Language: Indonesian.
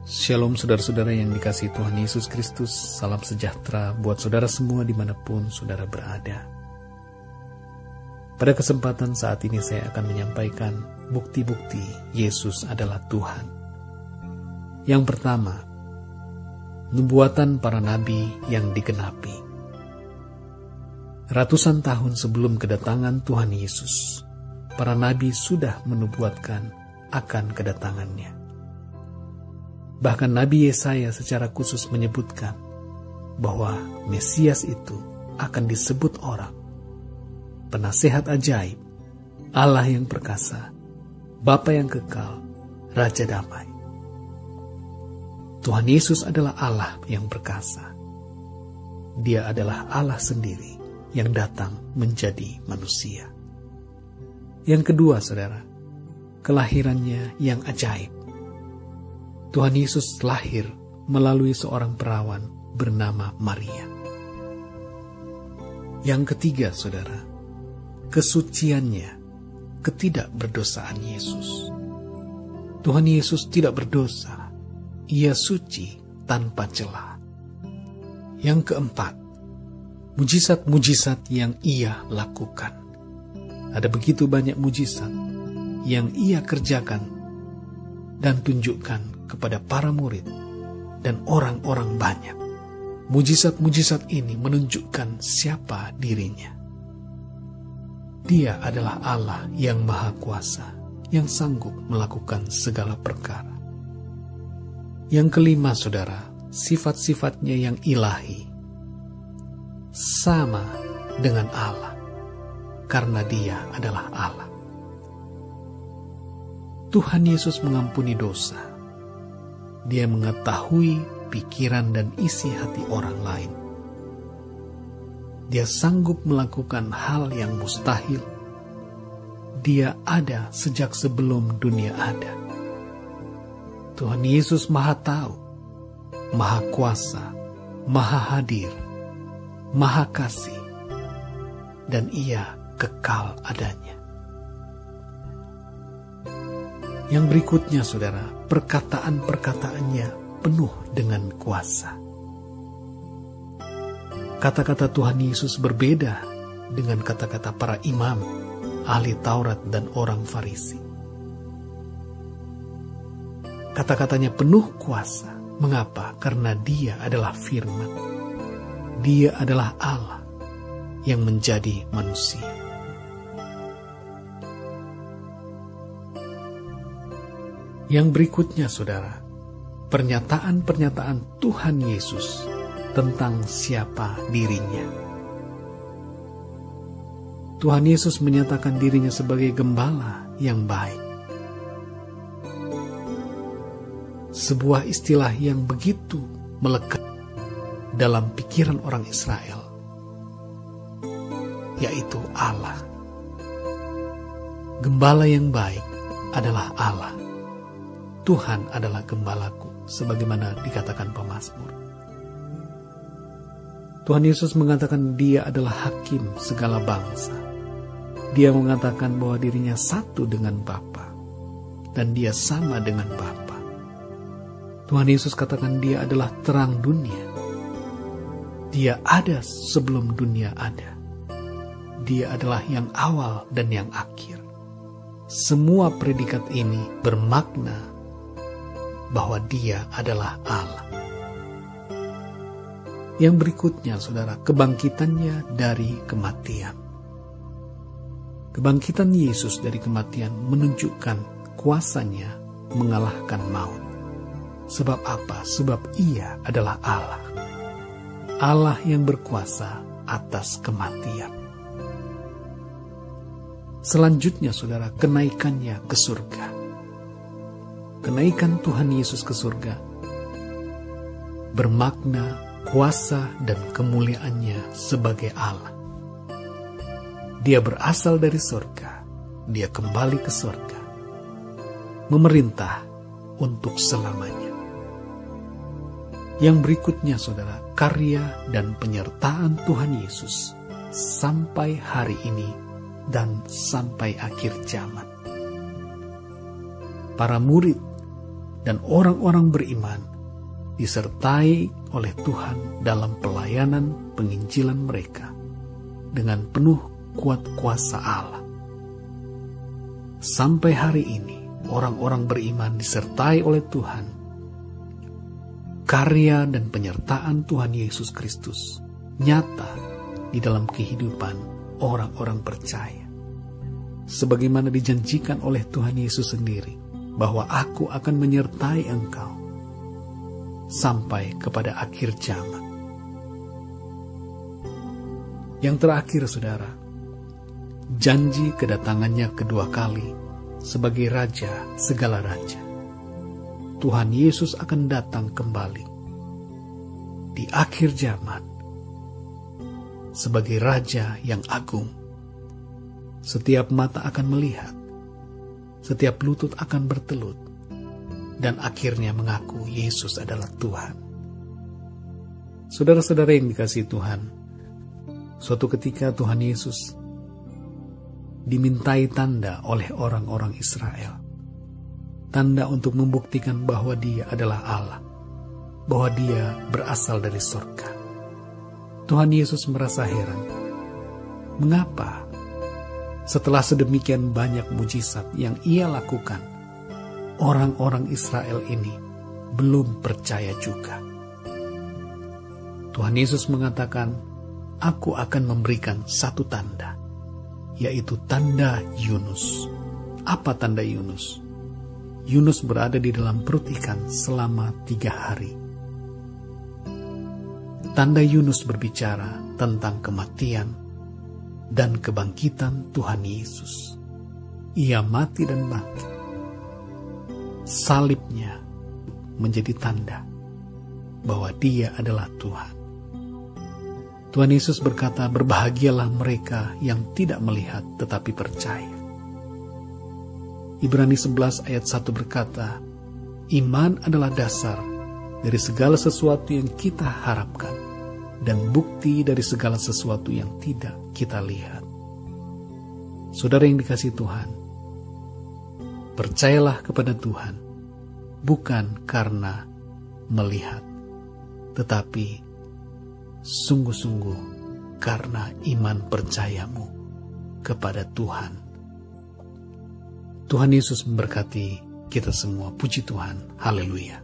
Shalom saudara-saudara yang dikasihi Tuhan Yesus Kristus. Salam sejahtera buat saudara semua dimanapun saudara berada. Pada kesempatan saat ini saya akan menyampaikan bukti-bukti Yesus adalah Tuhan. Yang pertama, nubuatan para nabi yang digenapi. Ratusan tahun sebelum kedatangan Tuhan Yesus, para nabi sudah menubuatkan akan kedatangannya. Bahkan Nabi Yesaya secara khusus menyebutkan bahwa Mesias itu akan disebut orang penasehat ajaib, Allah yang perkasa, Bapa yang kekal, Raja damai. Tuhan Yesus adalah Allah yang perkasa. Dia adalah Allah sendiri yang datang menjadi manusia. Yang kedua, saudara, kelahirannya yang ajaib. Tuhan Yesus lahir melalui seorang perawan bernama Maria. Yang ketiga, saudara, kesuciannya, ketidakberdosaan Yesus. Tuhan Yesus tidak berdosa, Ia suci tanpa celah. Yang keempat, mujizat-mujizat yang Ia lakukan. Ada begitu banyak mujizat yang Ia kerjakan dan tunjukkan kepada para murid dan orang-orang banyak. Mujizat-mujizat ini menunjukkan siapa dirinya. Dia adalah Allah yang Maha Kuasa, yang sanggup melakukan segala perkara. Yang kelima, saudara, sifat-sifatnya yang ilahi, sama dengan Allah, karena Dia adalah Allah. Tuhan Yesus mengampuni dosa. Dia mengetahui pikiran dan isi hati orang lain. Dia sanggup melakukan hal yang mustahil. Dia ada sejak sebelum dunia ada. Tuhan Yesus Maha Tahu, Maha Kuasa, Maha Hadir, Maha Kasih, dan Ia kekal adanya. Yang berikutnya, saudara, perkataan-perkataannya penuh dengan kuasa. Kata-kata Tuhan Yesus berbeda dengan kata-kata para imam, ahli Taurat, dan orang Farisi. Kata-katanya penuh kuasa. Mengapa? Karena Dia adalah firman. Dia adalah Allah yang menjadi manusia. Yang berikutnya, saudara, pernyataan-pernyataan Tuhan Yesus tentang siapa dirinya. Tuhan Yesus menyatakan dirinya sebagai gembala yang baik. Sebuah istilah yang begitu melekat dalam pikiran orang Israel, yaitu Allah. Gembala yang baik adalah Allah. Tuhan adalah gembalaku, sebagaimana dikatakan pemazmur. Tuhan Yesus mengatakan Dia adalah hakim segala bangsa. Dia mengatakan bahwa dirinya satu dengan Bapa, dan Dia sama dengan Bapa. Tuhan Yesus katakan Dia adalah terang dunia. Dia ada sebelum dunia ada. Dia adalah yang awal dan yang akhir. Semua predikat ini bermakna bahwa Dia adalah Allah. Yang berikutnya, saudara, kebangkitannya dari kematian. Kebangkitan Yesus dari kematian menunjukkan kuasanya mengalahkan maut. Sebab apa? Sebab Ia adalah Allah. Allah yang berkuasa atas kematian. Selanjutnya, saudara, kenaikannya ke surga. Kenaikan Tuhan Yesus ke surga bermakna kuasa dan kemuliaannya sebagai Allah. Dia berasal dari surga, Dia kembali ke surga, memerintah untuk selamanya. Yang berikutnya, saudara, karya dan penyertaan Tuhan Yesus sampai hari ini dan sampai akhir zaman. Para murid dan orang-orang beriman disertai oleh Tuhan dalam pelayanan penginjilan mereka dengan penuh kuat kuasa Allah. Sampai hari ini, orang-orang beriman disertai oleh Tuhan. Karya dan penyertaan Tuhan Yesus Kristus nyata di dalam kehidupan orang-orang percaya. Sebagaimana dijanjikan oleh Tuhan Yesus sendiri, bahwa aku akan menyertai engkau sampai kepada akhir zaman. Yang terakhir, saudara, janji kedatangannya kedua kali sebagai Raja segala raja. Tuhan Yesus akan datang kembali di akhir zaman sebagai Raja yang agung. Setiap mata akan melihat, setiap lutut akan bertelut, dan akhirnya mengaku Yesus adalah Tuhan. Saudara-saudara yang dikasihi Tuhan, suatu ketika Tuhan Yesus dimintai tanda oleh orang-orang Israel. Tanda untuk membuktikan bahwa Dia adalah Allah, bahwa Dia berasal dari surga. Tuhan Yesus merasa heran. Mengapa setelah sedemikian banyak mujizat yang Ia lakukan, orang-orang Israel ini belum percaya juga? Tuhan Yesus mengatakan, "Aku akan memberikan satu tanda, yaitu tanda Yunus." Apa tanda Yunus? Yunus berada di dalam perut ikan selama 3 hari. Tanda Yunus berbicara tentang kematian dan kebangkitan Tuhan Yesus. Ia mati dan bangkit. Salibnya menjadi tanda bahwa Dia adalah Tuhan. Tuhan Yesus berkata, "Berbahagialah mereka yang tidak melihat tetapi percaya." Ibrani 11 ayat 1 berkata, "Iman adalah dasar dari segala sesuatu yang kita harapkan dan bukti dari segala sesuatu yang tidak kita lihat." Saudara yang dikasihi Tuhan, percayalah kepada Tuhan bukan karena melihat, tetapi sungguh-sungguh karena iman percayamu kepada Tuhan. Tuhan Yesus memberkati kita semua. Puji Tuhan. Haleluya.